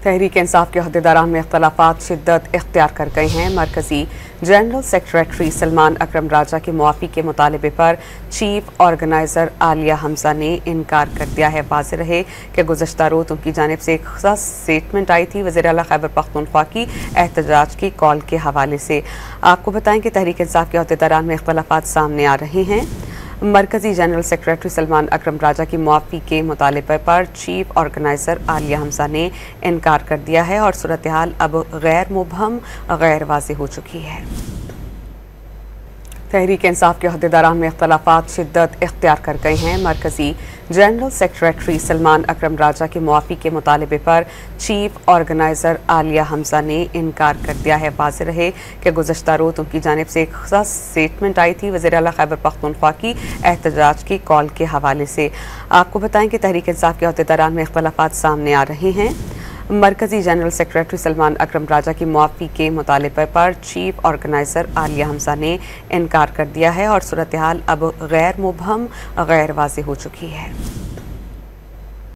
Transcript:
तहरीक इंसाफ के अहदेदारान में इख्तलाफात शिद्दत इख्तियार कर गए हैं। मरकजी जनरल सेक्रेटरी सलमान अकरम राजा के मुआफ़ी के मुतालबे पर चीफ ऑर्गेनाइज़र आलिया हमजा ने इनकार कर दिया है। वाज़ेह रहे कि गुज़श्ता रोज़ उनकी जानिब से एक ख़ास स्टेटमेंट आई थी वज़ीर आला खैबर पख्तूनख्वा की एहतजाज की कॉल के हवाले से। आपको बताएं कि तहरीक इंसाफ के अहदेदारान में इख्तलाफात सामने आ रहे हैं। मरकजी जनरल सेक्रेटरी सलमान अकरम राजा की मुआफ़ी के मुतालबे पर चीफ ऑर्गेनाइज़र आलिया हमजा ने इनकार कर दिया है और सूरत हाल अब गैर मुबहम गैर वाज़ेह हो चुकी है। तहरीक इंसाफ के अहदेदारान में इख्तलाफात शिद्दत इख्तियार कर गए हैं। मरकजी जनरल सेक्रेटरी सलमान अकरम राजा के मुआफ़ी के मुतालबे पर चीफ ऑर्गेनाइज़र आलिया हमजा ने इनकार कर दिया है। वाज़ेह रहे कि गुज़श्ता रोज़ उनकी जानिब से एक ख़ास स्टेटमेंट आई थी वज़ीर आला खैबर पख्तूनख्वा की एहतजाज की कॉल के हवाले से। आपको बताएं कि तहरीक इंसाफ के अहदेदारान में इख्तलाफात सामने आ रहे हैं। मरकजी जनरल सेक्रेटरी सलमान अकरम राजा की मुआफ़ी के मुतालबे पर चीफ ऑर्गेनाइज़र आलिया हमजा ने इनकार कर दिया है और सूरत हाल अब गैर मुबहम गैर वाज़ेह हो चुकी है।